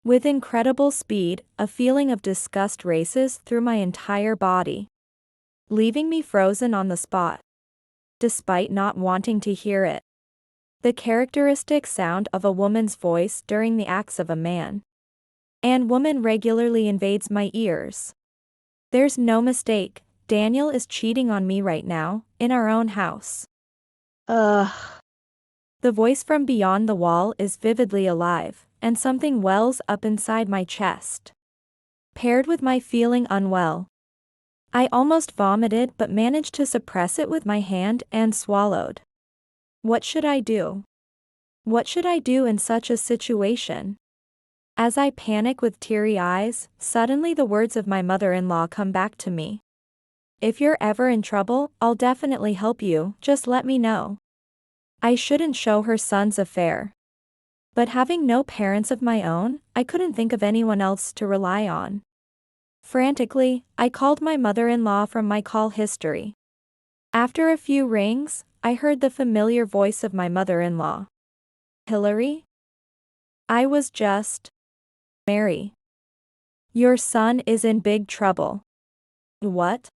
With incredible speed, a feeling of disgust races through my entire body, leaving me frozen on the spot, despite not wanting to hear it. The characteristic sound of a woman's voice during the acts of a man and woman regularly invades my ears. There's no mistake, Daniel is cheating on me right now, in our own house. Ugh. The voice from beyond the wall is vividly alive, and something wells up inside my chest, paired with my feeling unwell. I almost vomited but managed to suppress it with my hand and swallowed. What should I do? What should I do in such a situation? As I panic with teary eyes, suddenly the words of my mother-in-law come back to me. If you're ever in trouble, I'll definitely help you, just let me know. I shouldn't show her son's affair. But having no parents of my own, I couldn't think of anyone else to rely on. Frantically, I called my mother-in-law from my call history. After a few rings, I heard the familiar voice of my mother-in-law. Hillary? I was just... Mary. Your son is in big trouble. What?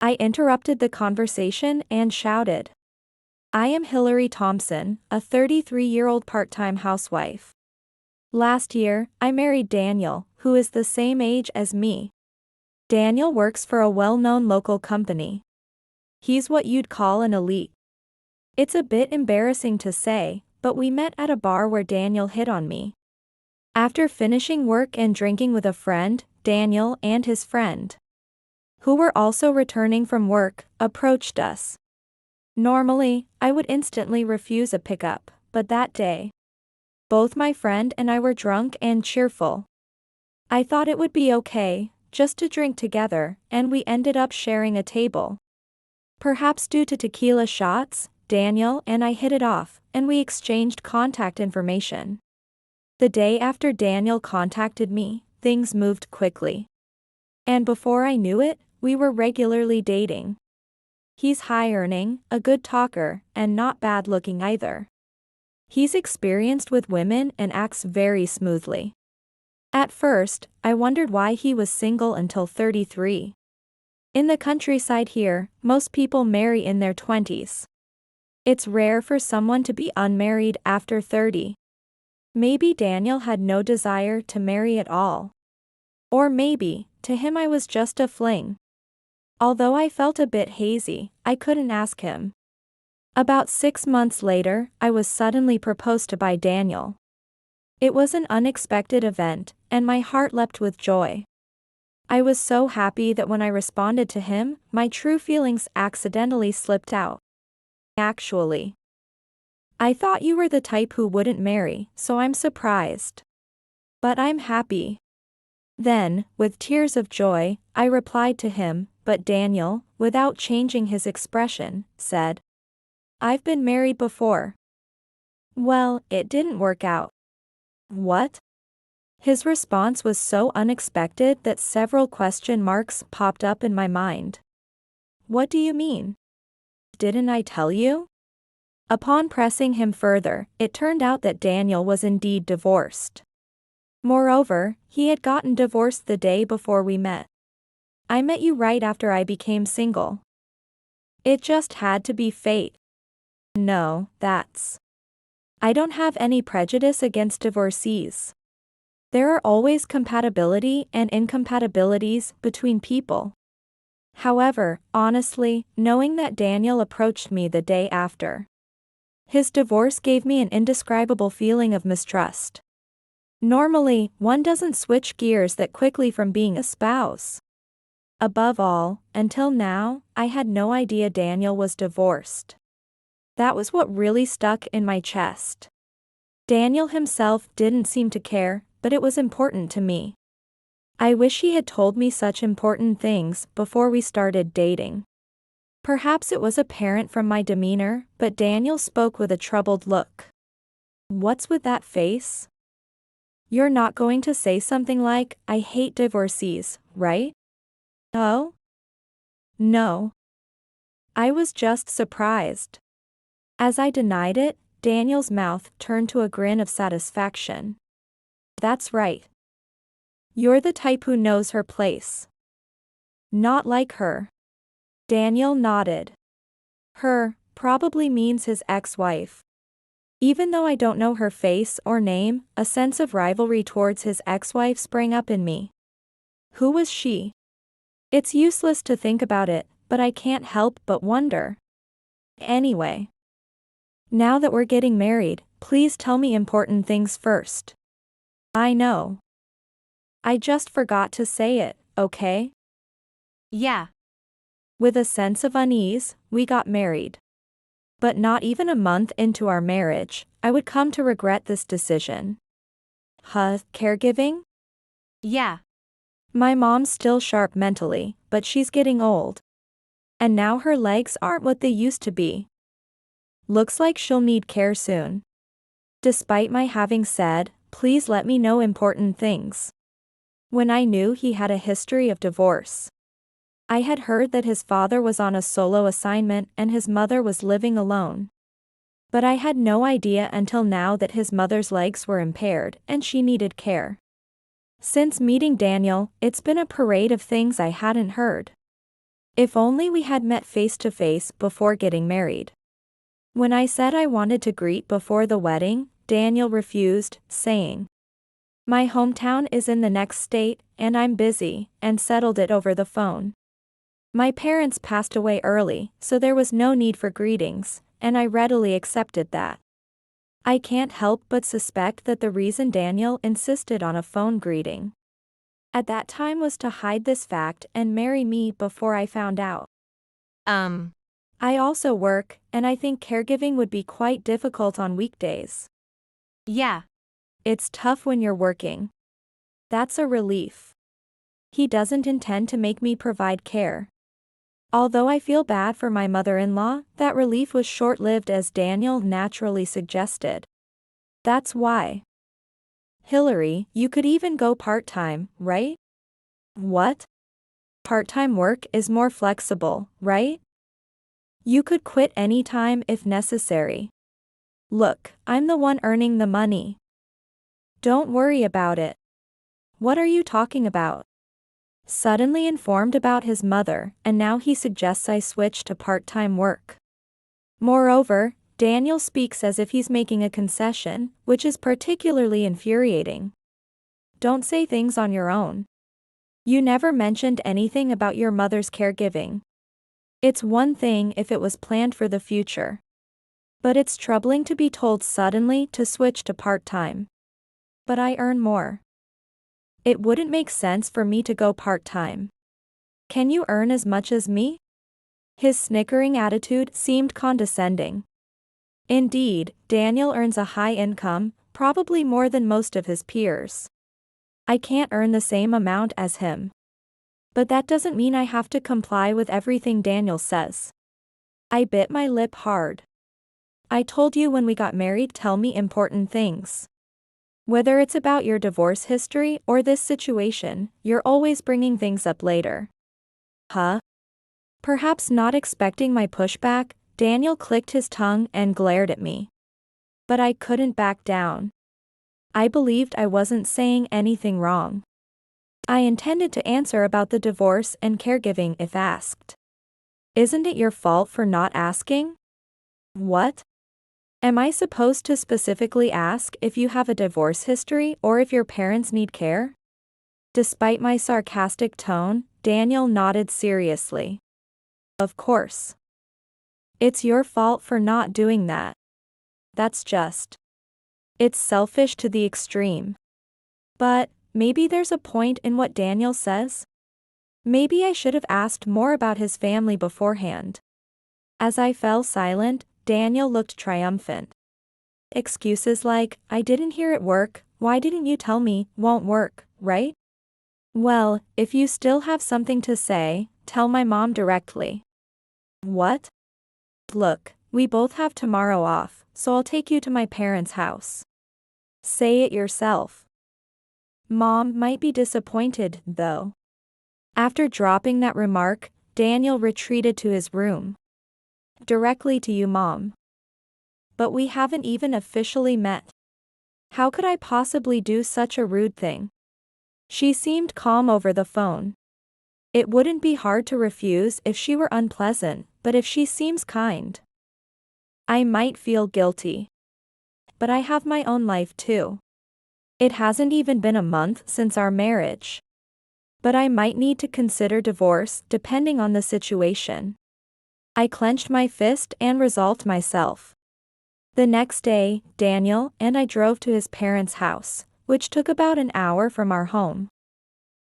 I interrupted the conversation and shouted. I am Hillary Thompson, a 33-year-old part-time housewife. Last year, I married Daniel, who is the same age as me. Daniel works for a well-known local company. He's what you'd call an elite. It's a bit embarrassing to say, but we met at a bar where Daniel hit on me. After finishing work and drinking with a friend, Daniel and his friend, who were also returning from work, approached us. Normally, I would instantly refuse a pickup, but that day, both my friend and I were drunk and cheerful. I thought it would be okay, just to drink together, and we ended up sharing a table. Perhaps due to tequila shots, Daniel and I hit it off, and we exchanged contact information. The day after Daniel contacted me, things moved quickly. And before I knew it, we were regularly dating. He's high-earning, a good talker, and not bad-looking either. He's experienced with women and acts very smoothly. At first, I wondered why he was single until 33. In the countryside here, most people marry in their 20s. It's rare for someone to be unmarried after 30. Maybe Daniel had no desire to marry at all. Or maybe, to him I was just a fling. Although I felt a bit hazy, I couldn't ask him. About 6 months later, I was suddenly proposed to by Daniel. It was an unexpected event, and my heart leapt with joy. I was so happy that when I responded to him, my true feelings accidentally slipped out. Actually, I thought you were the type who wouldn't marry, so I'm surprised. But I'm happy. Then, with tears of joy, I replied to him, but Daniel, without changing his expression, said, I've been married before. Well, it didn't work out. What? His response was so unexpected that several question marks popped up in my mind. What do you mean? Didn't I tell you? Upon pressing him further, it turned out that Daniel was indeed divorced. Moreover, he had gotten divorced the day before we met. I met you right after I became single. It just had to be fate. No, that's... I don't have any prejudice against divorcees. There are always compatibility and incompatibilities between people. However, honestly, knowing that Daniel approached me the day after his divorce gave me an indescribable feeling of mistrust. Normally, one doesn't switch gears that quickly from being a spouse. Above all, until now, I had no idea Daniel was divorced. That was what really stuck in my chest. Daniel himself didn't seem to care, but it was important to me. I wish he had told me such important things before we started dating. Perhaps it was apparent from my demeanor, but Daniel spoke with a troubled look. What's with that face? You're not going to say something like, I hate divorcees, right? Oh? No. I was just surprised. As I denied it, Daniel's mouth turned to a grin of satisfaction. That's right. You're the type who knows her place. Not like her. Daniel nodded. Her probably means his ex-wife. Even though I don't know her face or name, a sense of rivalry towards his ex-wife sprang up in me. Who was she? It's useless to think about it, but I can't help but wonder. Anyway. Now that we're getting married, please tell me important things first. I know. I just forgot to say it, okay? Yeah. With a sense of unease, we got married. But not even a month into our marriage, I would come to regret this decision. Caregiving? Yeah. My mom's still sharp mentally, but she's getting old. And now her legs aren't what they used to be. Looks like she'll need care soon. Despite my having said, please let me know important things. When I knew he had a history of divorce. I had heard that his father was on a solo assignment and his mother was living alone. But I had no idea until now that his mother's legs were impaired and she needed care. Since meeting Daniel, it's been a parade of things I hadn't heard. If only we had met face to face before getting married. When I said I wanted to greet before the wedding, Daniel refused, saying, "My hometown is in the next state, and I'm busy," and settled it over the phone. My parents passed away early, so there was no need for greetings, and I readily accepted that. I can't help but suspect that the reason Daniel insisted on a phone greeting at that time was to hide this fact and marry me before I found out. I also work, and I think caregiving would be quite difficult on weekdays. Yeah. It's tough when you're working. That's a relief. He doesn't intend to make me provide care. Although I feel bad for my mother-in-law, that relief was short-lived as Daniel naturally suggested. That's why. Hillary, you could even go part-time, right? What? Part-time work is more flexible, right? You could quit anytime if necessary. Look, I'm the one earning the money. Don't worry about it. What are you talking about? Suddenly informed about his mother, and now he suggests I switch to part-time work. Moreover, Daniel speaks as if he's making a concession, which is particularly infuriating. Don't say things on your own. You never mentioned anything about your mother's caregiving. It's one thing if it was planned for the future. But it's troubling to be told suddenly to switch to part-time. But I earn more. It wouldn't make sense for me to go part-time. Can you earn as much as me? His snickering attitude seemed condescending. Indeed, Daniel earns a high income, probably more than most of his peers. I can't earn the same amount as him. But that doesn't mean I have to comply with everything Daniel says. I bit my lip hard. I told you when we got married, tell me important things. Whether it's about your divorce history or this situation, you're always bringing things up later. Perhaps not expecting my pushback, Daniel clicked his tongue and glared at me. But I couldn't back down. I believed I wasn't saying anything wrong. I intended to answer about the divorce and caregiving if asked. Isn't it your fault for not asking? What? Am I supposed to specifically ask if you have a divorce history or if your parents need care? Despite my sarcastic tone, Daniel nodded seriously. Of course. It's your fault for not doing that. That's just. It's selfish to the extreme. But, maybe there's a point in what Daniel says? Maybe I should have asked more about his family beforehand. As I fell silent, Daniel looked triumphant. Excuses like, "I didn't hear it work, why didn't you tell me," won't work, right? Well, if you still have something to say, tell my mom directly. What? Look, we both have tomorrow off, so I'll take you to my parents' house. Say it yourself. Mom might be disappointed, though. After dropping that remark, Daniel retreated to his room. Directly to you, Mom. But we haven't even officially met. How could I possibly do such a rude thing? She seemed calm over the phone. It wouldn't be hard to refuse if she were unpleasant, but if she seems kind, I might feel guilty. But I have my own life too. It hasn't even been a month since our marriage. But I might need to consider divorce depending on the situation. I clenched my fist and resolved myself. The next day, Daniel and I drove to his parents' house, which took about an hour from our home.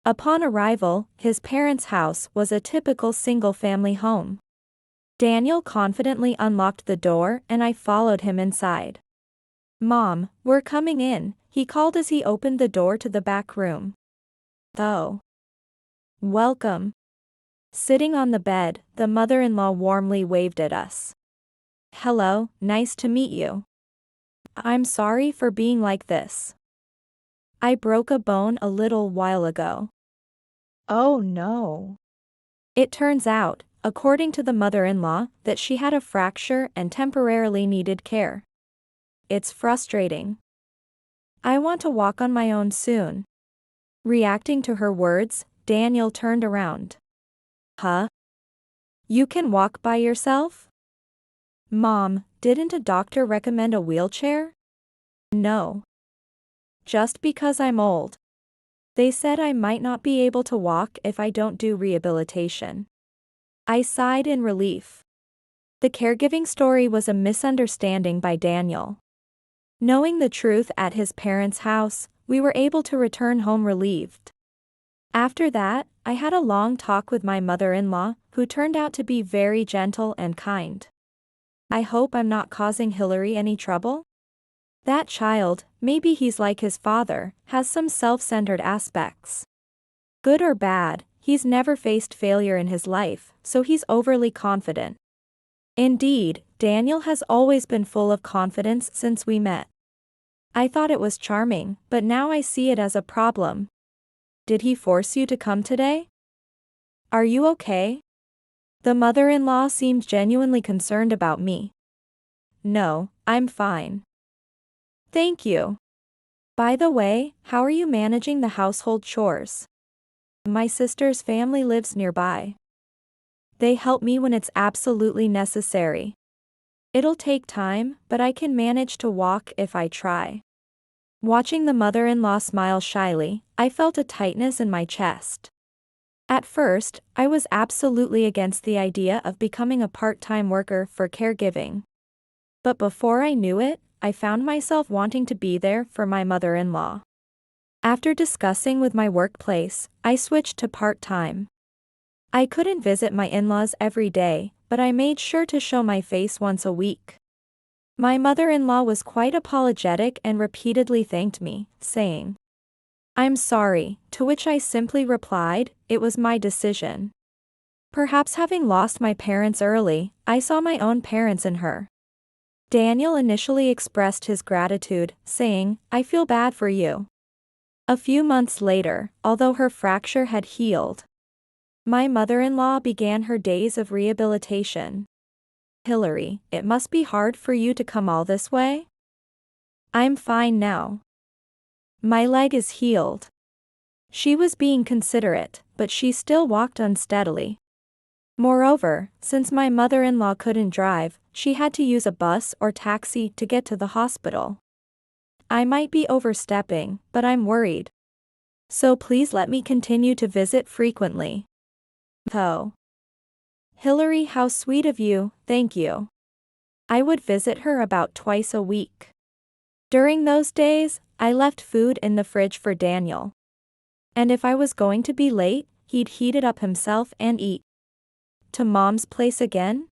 Upon arrival, his parents' house was a typical single-family home. Daniel confidently unlocked the door and I followed him inside. "Mom, we're coming in," he called as he opened the door to the back room. "Oh. Welcome." Sitting on the bed, the mother-in-law warmly waved at us. "Hello, nice to meet you. I'm sorry for being like this. I broke a bone a little while ago." "Oh no." It turns out, according to the mother-in-law, that she had a fracture and temporarily needed care. It's frustrating. "I want to walk on my own soon." Reacting to her words, Daniel turned around. "Huh? You can walk by yourself?" "Mom, didn't a doctor recommend a wheelchair?" "No. Just because I'm old. They said I might not be able to walk if I don't do rehabilitation." I sighed in relief. The caregiving story was a misunderstanding by Daniel. Knowing the truth at his parents' house, we were able to return home relieved. After that, I had a long talk with my mother-in-law, who turned out to be very gentle and kind. I hope I'm not causing Hillary any trouble? That child, maybe he's like his father, has some self-centered aspects. Good or bad, he's never faced failure in his life, so he's overly confident. Indeed, Daniel has always been full of confidence since we met. I thought it was charming, but now I see it as a problem. Did he force you to come today? Are you okay? The mother-in-law seemed genuinely concerned about me. No, I'm fine. Thank you. By the way, how are you managing the household chores? My sister's family lives nearby. They help me when it's absolutely necessary. It'll take time, but I can manage to walk if I try. Watching the mother-in-law smile shyly, I felt a tightness in my chest. At first, I was absolutely against the idea of becoming a part-time worker for caregiving. But before I knew it, I found myself wanting to be there for my mother-in-law. After discussing with my workplace, I switched to part-time. I couldn't visit my in-laws every day, but I made sure to show my face once a week. My mother-in-law was quite apologetic and repeatedly thanked me, saying, "I'm sorry," to which I simply replied, "It was my decision." Perhaps having lost my parents early, I saw my own parents in her. Daniel initially expressed his gratitude, saying, "I feel bad for you." A few months later, although her fracture had healed, my mother-in-law began her days of rehabilitation. "Hillary, it must be hard for you to come all this way?" "I'm fine now. My leg is healed." She was being considerate, but she still walked unsteadily. Moreover, since my mother-in-law couldn't drive, she had to use a bus or taxi to get to the hospital. I might be overstepping, but I'm worried. So please let me continue to visit frequently. Oh. Hillary, how sweet of you, thank you. I would visit her about twice a week. During those days, I left food in the fridge for Daniel. And if I was going to be late, he'd heat it up himself and eat. To Mom's place again?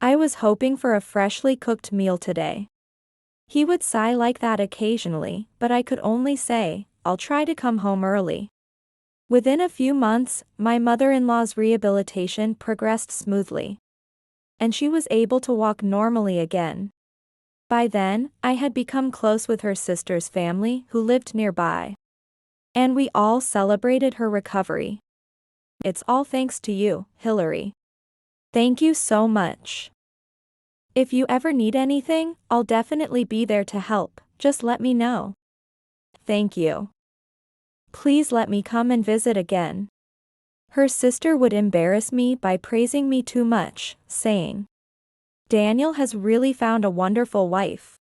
I was hoping for a freshly cooked meal today. He would sigh like that occasionally, but I could only say, "I'll try to come home early." Within a few months, my mother-in-law's rehabilitation progressed smoothly. And she was able to walk normally again. By then, I had become close with her sister's family who lived nearby. And we all celebrated her recovery. It's all thanks to you, Hillary. Thank you so much. If you ever need anything, I'll definitely be there to help, just let me know. Thank you. Please let me come and visit again. Her sister would embarrass me by praising me too much, saying, Daniel has really found a wonderful wife.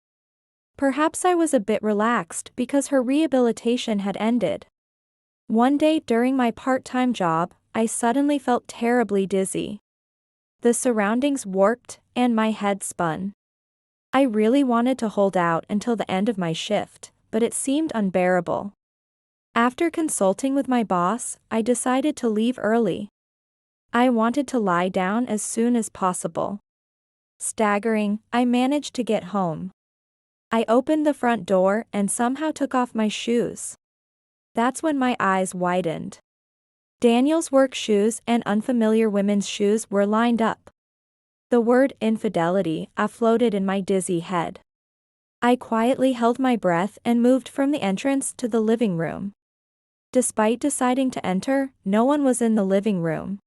Perhaps I was a bit relaxed because her rehabilitation had ended. One day during my part-time job, I suddenly felt terribly dizzy. The surroundings warped, and my head spun. I really wanted to hold out until the end of my shift, but it seemed unbearable. After consulting with my boss, I decided to leave early. I wanted to lie down as soon as possible. Staggering, I managed to get home. I opened the front door and somehow took off my shoes. That's when my eyes widened. Daniel's work shoes and unfamiliar women's shoes were lined up. The word infidelity floated in my dizzy head. I quietly held my breath and moved from the entrance to the living room. Despite deciding to enter, no one was in the living room.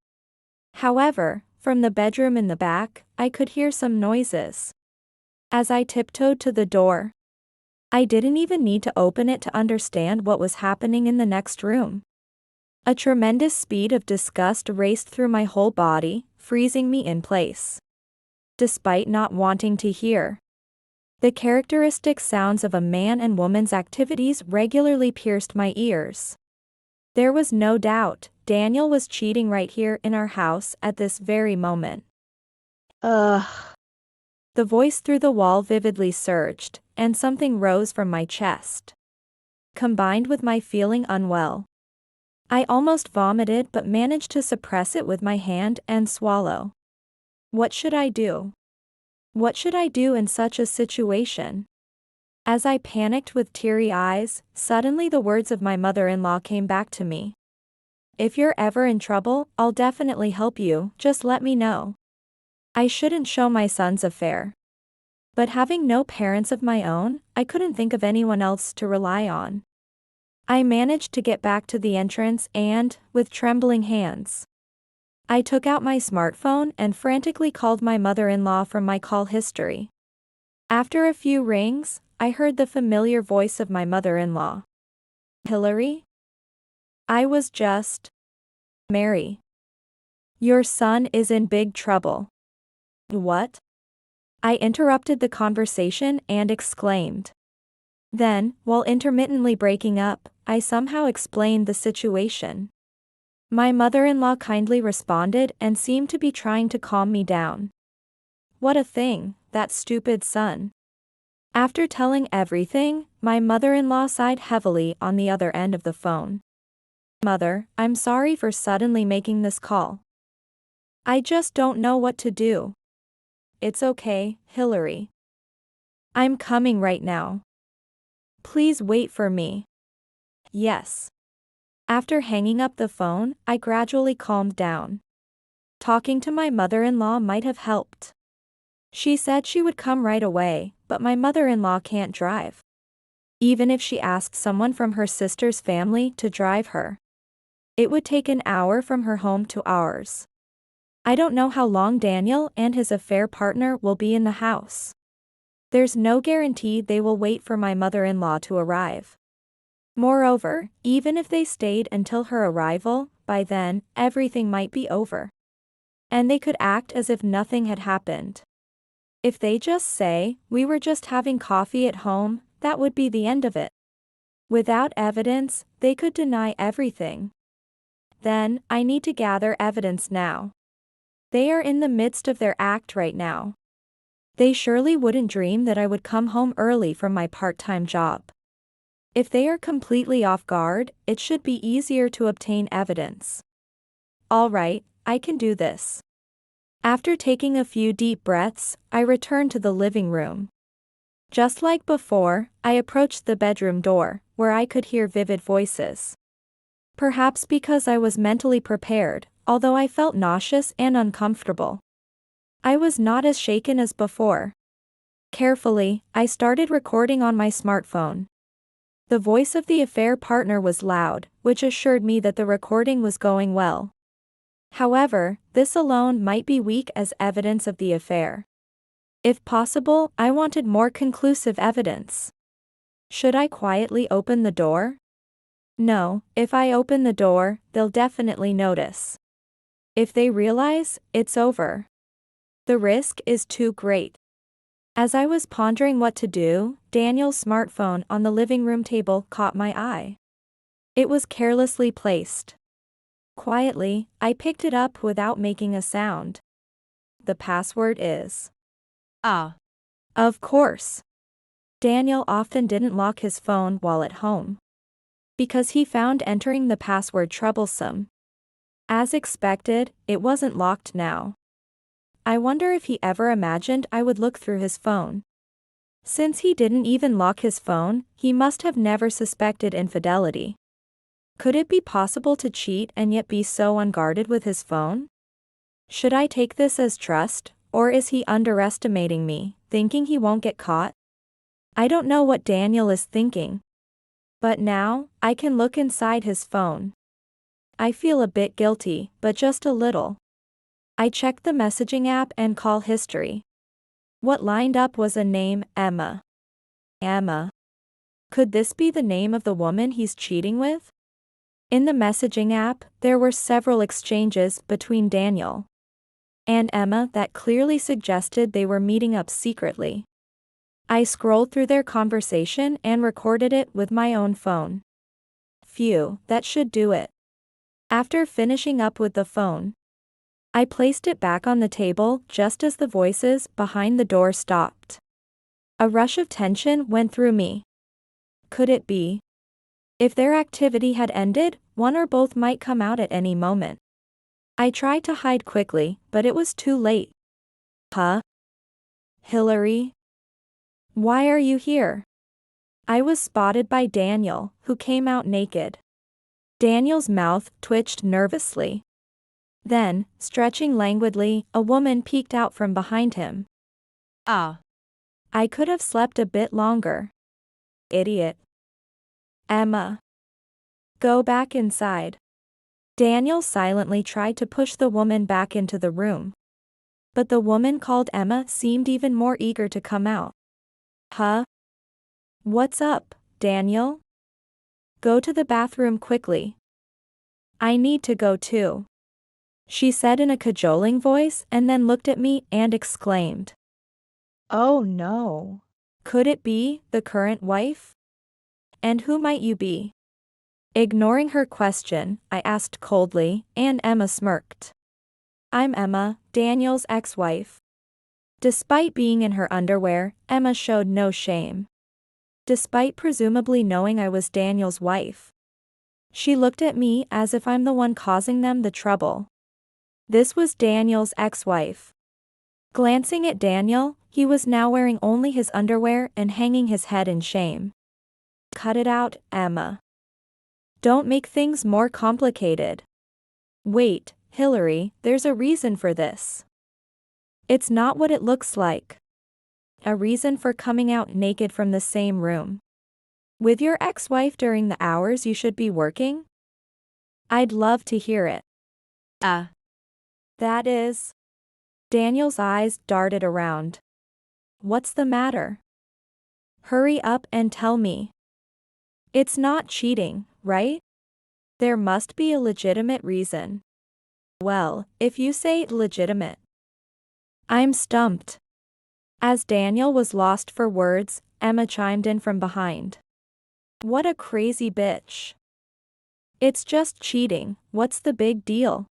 However, from the bedroom in the back, I could hear some noises. As I tiptoed to the door, I didn't even need to open it to understand what was happening in the next room. A tremendous speed of disgust raced through my whole body, freezing me in place. Despite not wanting to hear the characteristic sounds of a man and woman's activities regularly pierced my ears. There was no doubt, Daniel was cheating right here in our house at this very moment. Ugh. The voice through the wall vividly surged, and something rose from my chest. Combined with my feeling unwell, I almost vomited but managed to suppress it with my hand and swallow. What should I do? What should I do in such a situation? As I panicked with teary eyes, suddenly the words of my mother-in-law came back to me. If you're ever in trouble, I'll definitely help you, just let me know. I shouldn't show my son's affair. But having no parents of my own, I couldn't think of anyone else to rely on. I managed to get back to the entrance and, with trembling hands, I took out my smartphone and frantically called my mother-in-law from my call history. After a few rings, I heard the familiar voice of my mother-in-law. Hillary? I was just Mary. Your son is in big trouble. What? I interrupted the conversation and exclaimed. Then, while intermittently breaking up, I somehow explained the situation. My mother-in-law kindly responded and seemed to be trying to calm me down. What a thing, that stupid son. After telling everything, my mother-in-law sighed heavily on the other end of the phone. Mother, I'm sorry for suddenly making this call. I just don't know what to do. It's okay, Hillary. I'm coming right now. Please wait for me. Yes. After hanging up the phone, I gradually calmed down. Talking to my mother-in-law might have helped. She said she would come right away, but my mother-in-law can't drive. Even if she asked someone from her sister's family to drive her, it would take an hour from her home to ours. I don't know how long Daniel and his affair partner will be in the house. There's no guarantee they will wait for my mother-in-law to arrive. Moreover, even if they stayed until her arrival, by then, everything might be over. And they could act as if nothing had happened. If they just say, we were just having coffee at home, that would be the end of it. Without evidence, they could deny everything. Then, I need to gather evidence now. They are in the midst of their act right now. They surely wouldn't dream that I would come home early from my part-time job. If they are completely off guard, it should be easier to obtain evidence. All right, I can do this. After taking a few deep breaths, I returned to the living room. Just like before, I approached the bedroom door, where I could hear vivid voices. Perhaps because I was mentally prepared, although I felt nauseous and uncomfortable. I was not as shaken as before. Carefully, I started recording on my smartphone. The voice of the affair partner was loud, which assured me that the recording was going well. However, this alone might be weak as evidence of the affair. If possible, I wanted more conclusive evidence. Should I quietly open the door? No, if I open the door, they'll definitely notice. If they realize, it's over. The risk is too great. As I was pondering what to do, Daniel's smartphone on the living room table caught my eye. It was carelessly placed. Quietly, I picked it up without making a sound. The password is. Of course. Daniel often didn't lock his phone while at home, because he found entering the password troublesome. As expected, it wasn't locked now. I wonder if he ever imagined I would look through his phone. Since he didn't even lock his phone, he must have never suspected infidelity. Could it be possible to cheat and yet be so unguarded with his phone? Should I take this as trust, or is he underestimating me, thinking he won't get caught? I don't know what Daniel is thinking. But now, I can look inside his phone. I feel a bit guilty, but just a little. I checked the messaging app and call history. What lined up was a name, Emma. Emma. Could this be the name of the woman he's cheating with? In the messaging app, there were several exchanges between Daniel and Emma that clearly suggested they were meeting up secretly. I scrolled through their conversation and recorded it with my own phone. Phew, that should do it. After finishing up with the phone, I placed it back on the table just as the voices behind the door stopped. A rush of tension went through me. Could it be? If their activity had ended, one or both might come out at any moment. I tried to hide quickly, but it was too late. Huh? Hillary? Why are you here? I was spotted by Daniel, who came out naked. Daniel's mouth twitched nervously. Then, stretching languidly, a woman peeked out from behind him. I could have slept a bit longer. Idiot. Emma. Go back inside. Daniel silently tried to push the woman back into the room. But the woman called Emma seemed even more eager to come out. Huh? What's up, Daniel? Go to the bathroom quickly. I need to go too. She said in a cajoling voice and then looked at me and exclaimed. Oh no. Could it be the current wife? And who might you be? Ignoring her question, I asked coldly, and Emma smirked. I'm Emma, Daniel's ex-wife. Despite being in her underwear, Emma showed no shame. Despite presumably knowing I was Daniel's wife, she looked at me as if I'm the one causing them the trouble. This was Daniel's ex-wife. Glancing at Daniel, he was now wearing only his underwear and hanging his head in shame. Cut it out, Emma. Don't make things more complicated. Wait, Hillary, there's a reason for this. It's not what it looks like. A reason for coming out naked from the same room with your ex-wife during the hours you should be working? I'd love to hear it. That is. Daniel's eyes darted around. What's the matter? Hurry up and tell me. It's not cheating, right? There must be a legitimate reason. Well, if you say legitimate. I'm stumped. As Daniel was lost for words, Emma chimed in from behind. What a crazy bitch. It's just cheating, what's the big deal?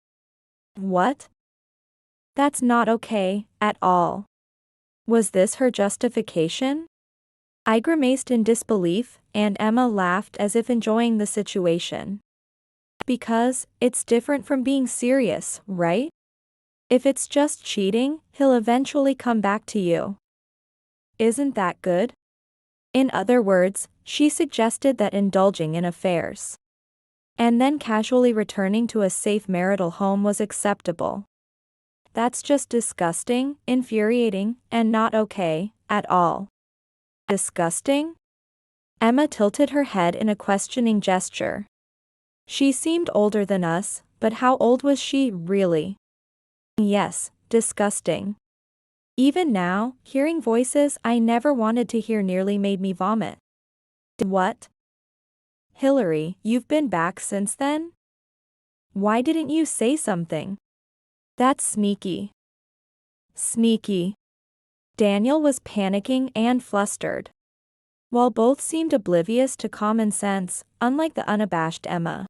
What? That's not okay, at all. Was this her justification? I grimaced in disbelief, and Emma laughed as if enjoying the situation. Because, it's different from being serious, right? If it's just cheating, he'll eventually come back to you. Isn't that good? In other words, she suggested that indulging in affairs and then casually returning to a safe marital home was acceptable. That's just disgusting, infuriating, and not okay, at all. Disgusting? Emma tilted her head in a questioning gesture. She seemed older than us, but how old was she, really? Yes, disgusting. Even now, hearing voices I never wanted to hear nearly made me vomit. What? Hillary, you've been back since then? Why didn't you say something? That's sneaky. Sneaky. Daniel was panicking and flustered. While both seemed oblivious to common sense, unlike the unabashed Emma,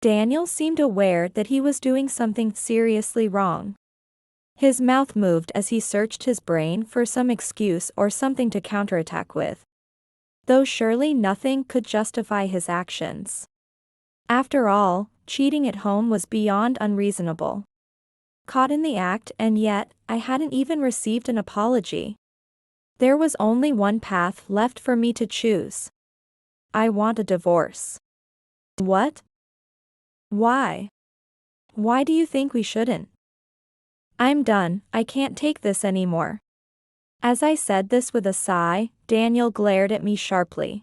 Daniel seemed aware that he was doing something seriously wrong. His mouth moved as he searched his brain for some excuse or something to counterattack with, though surely nothing could justify his actions. After all, cheating at home was beyond unreasonable. Caught in the act, and yet, I hadn't even received an apology. There was only one path left for me to choose. I want a divorce. What? Why? Why do you think we shouldn't? I'm done, I can't take this anymore. As I said this with a sigh, Daniel glared at me sharply.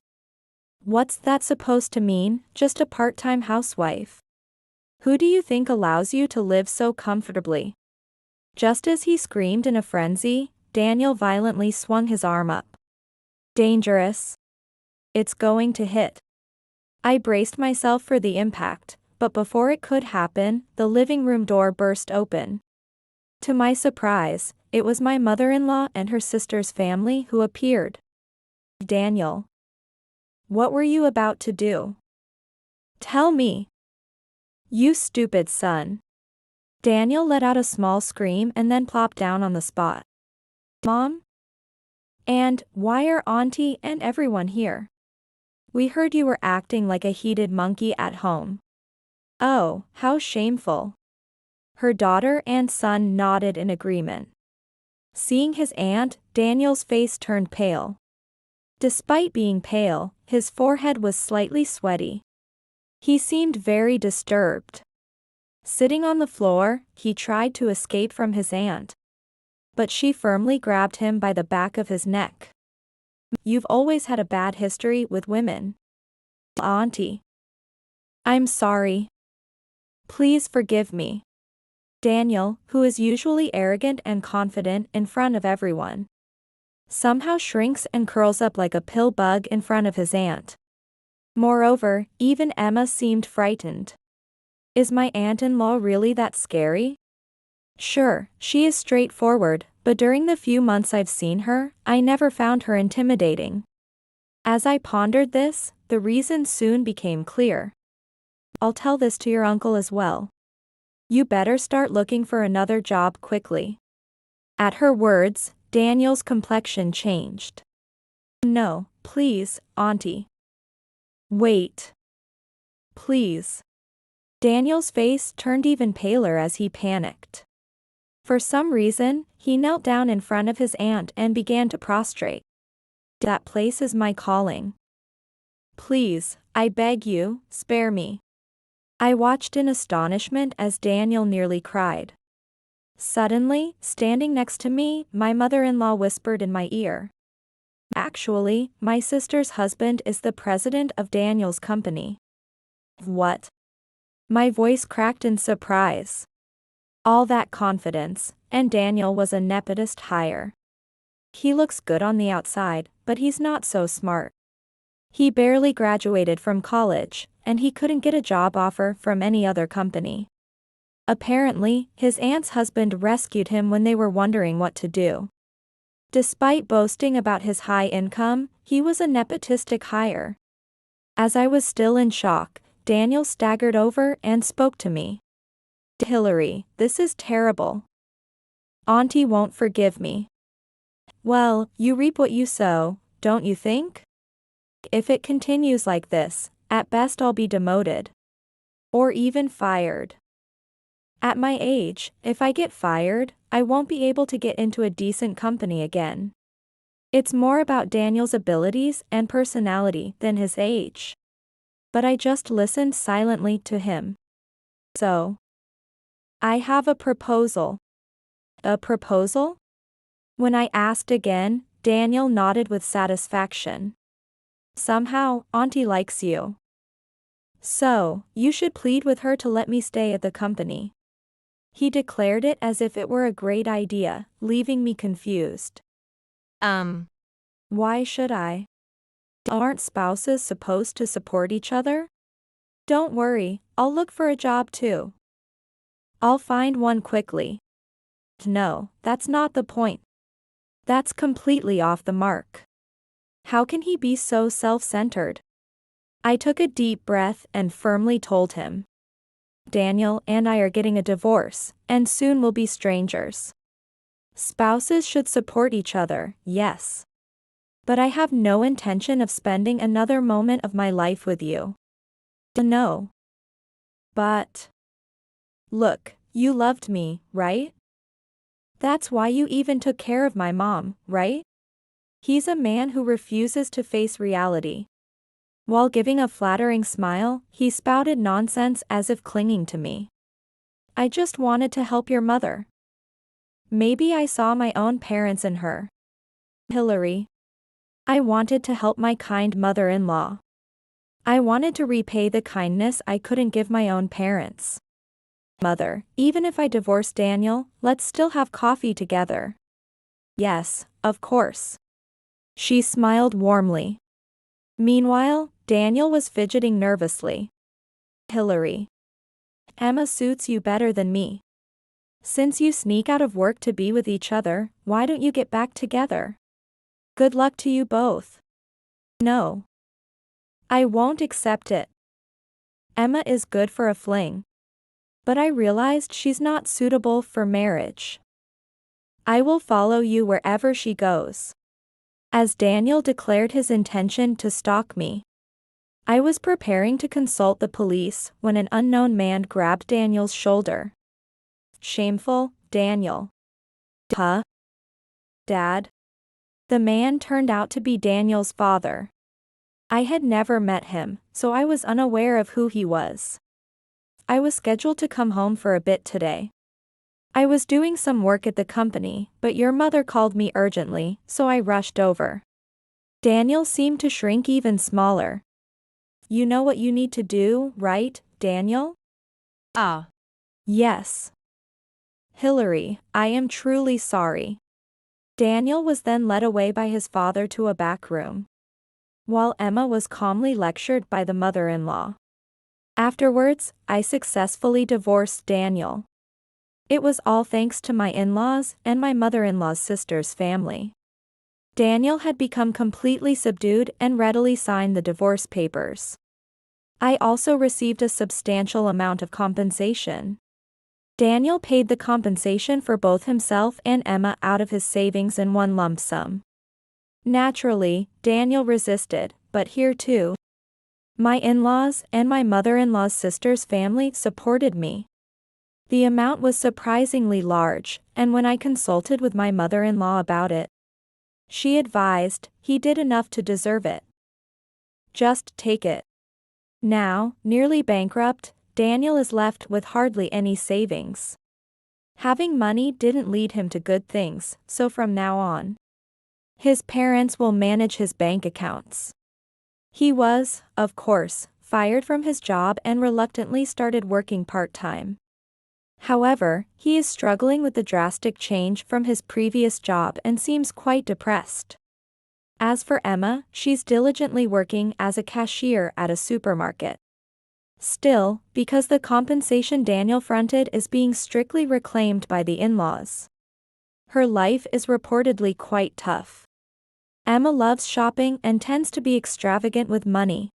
What's that supposed to mean, just a part-time housewife? Who do you think allows you to live so comfortably? Just as he screamed in a frenzy, Daniel violently swung his arm up. Dangerous. It's going to hit. I braced myself for the impact, but before it could happen, the living room door burst open. To my surprise, it was my mother-in-law and her sister's family who appeared. Daniel. What were you about to do? Tell me. You stupid son. Daniel let out a small scream and then plopped down on the spot. Mom? And why are Auntie and everyone here? We heard you were acting like a heated monkey at home. Oh, how shameful. Her daughter and son nodded in agreement. Seeing his aunt, Daniel's face turned pale. Despite being pale, his forehead was slightly sweaty. He seemed very disturbed. Sitting on the floor, he tried to escape from his aunt, but she firmly grabbed him by the back of his neck. You've always had a bad history with women. Auntie. I'm sorry. Please forgive me. Daniel, who is usually arrogant and confident in front of everyone, somehow shrinks and curls up like a pill bug in front of his aunt. Moreover, even Emma seemed frightened. Is my aunt-in-law really that scary? Sure, she is straightforward, but during the few months I've seen her, I never found her intimidating. As I pondered this, the reason soon became clear. I'll tell this to your uncle as well. You better start looking for another job quickly. At her words, Daniel's complexion changed. No, please, Auntie. Wait. Please. Daniel's face turned even paler as he panicked. For some reason, he knelt down in front of his aunt and began to prostrate. That place is my calling. Please, I beg you, spare me. I watched in astonishment as Daniel nearly cried. Suddenly, standing next to me, my mother-in-law whispered in my ear. Actually, my sister's husband is the president of Daniel's company. What? My voice cracked in surprise. All that confidence, and Daniel was a nepotism hire. He looks good on the outside, but he's not so smart. He barely graduated from college, and he couldn't get a job offer from any other company. Apparently, his aunt's husband rescued him when they were wondering what to do. Despite boasting about his high income, he was a nepotistic hire. As I was still in shock, Daniel staggered over and spoke to me. Hillary, this is terrible. Auntie won't forgive me. Well, you reap what you sow, don't you think? If it continues like this, at best I'll be demoted. Or even fired. At my age, if I get fired, I won't be able to get into a decent company again. It's more about Daniel's abilities and personality than his age. But I just listened silently to him. So, I have a proposal. A proposal? When I asked again, Daniel nodded with satisfaction. Somehow, Auntie likes you. So, you should plead with her to let me stay at the company. He declared it as if it were a great idea, leaving me confused. Why should I? Aren't spouses supposed to support each other? Don't worry, I'll look for a job too. I'll find one quickly. No, that's not the point. That's completely off the mark. How can he be so self-centered? I took a deep breath and firmly told him. Daniel and I are getting a divorce, and soon we'll be strangers. Spouses should support each other, yes. But I have no intention of spending another moment of my life with you. No. But. Look, you loved me, right? That's why you even took care of my mom, right? He's a man who refuses to face reality. While giving a flattering smile, he spouted nonsense as if clinging to me. I just wanted to help your mother. Maybe I saw my own parents in her. Hillary. I wanted to help my kind mother-in-law. I wanted to repay the kindness I couldn't give my own parents. Mother, even if I divorce Daniel, let's still have coffee together. Yes, of course. She smiled warmly. Meanwhile, Daniel was fidgeting nervously. Hillary. Emma suits you better than me. Since you sneak out of work to be with each other, why don't you get back together? Good luck to you both. No. I won't accept it. Emma is good for a fling. But I realized she's not suitable for marriage. I will follow you wherever she goes. As Daniel declared his intention to stalk me, I was preparing to consult the police when an unknown man grabbed Daniel's shoulder. Shameful, Daniel. Huh? Dad? The man turned out to be Daniel's father. I had never met him, so I was unaware of who he was. I was scheduled to come home for a bit today. I was doing some work at the company, but your mother called me urgently, so I rushed over. Daniel seemed to shrink even smaller. You know what you need to do, right, Daniel? Yes. Hillary, I am truly sorry. Daniel was then led away by his father to a back room, while Emma was calmly lectured by the mother-in-law. Afterwards, I successfully divorced Daniel. It was all thanks to my in-laws and my mother-in-law's sister's family. Daniel had become completely subdued and readily signed the divorce papers. I also received a substantial amount of compensation. Daniel paid the compensation for both himself and Emma out of his savings in one lump sum. Naturally, Daniel resisted, but here too, my in-laws and my mother-in-law's sister's family supported me. The amount was surprisingly large, and when I consulted with my mother-in-law about it, she advised, he did enough to deserve it. Just take it. Now, nearly bankrupt, Daniel is left with hardly any savings. Having money didn't lead him to good things, so from now on, his parents will manage his bank accounts. He was, of course, fired from his job and reluctantly started working part-time. However, he is struggling with the drastic change from his previous job and seems quite depressed. As for Emma, she's diligently working as a cashier at a supermarket. Still, because the compensation Daniel fronted is being strictly reclaimed by the in-laws, her life is reportedly quite tough. Emma loves shopping and tends to be extravagant with money.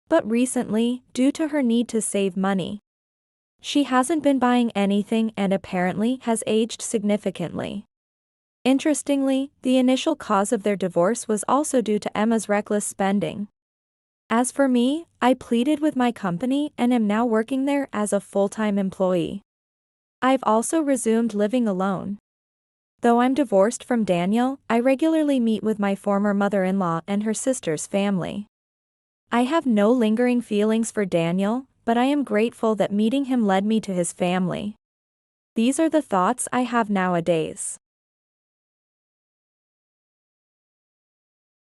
But recently, due to her need to save money, she hasn't been buying anything and apparently has aged significantly. Interestingly, the initial cause of their divorce was also due to Emma's reckless spending. As for me, I pleaded with my company and am now working there as a full-time employee. I've also resumed living alone. Though I'm divorced from Daniel, I regularly meet with my former mother-in-law and her sister's family. I have no lingering feelings for Daniel, but I am grateful that meeting him led me to his family. These are the thoughts I have nowadays.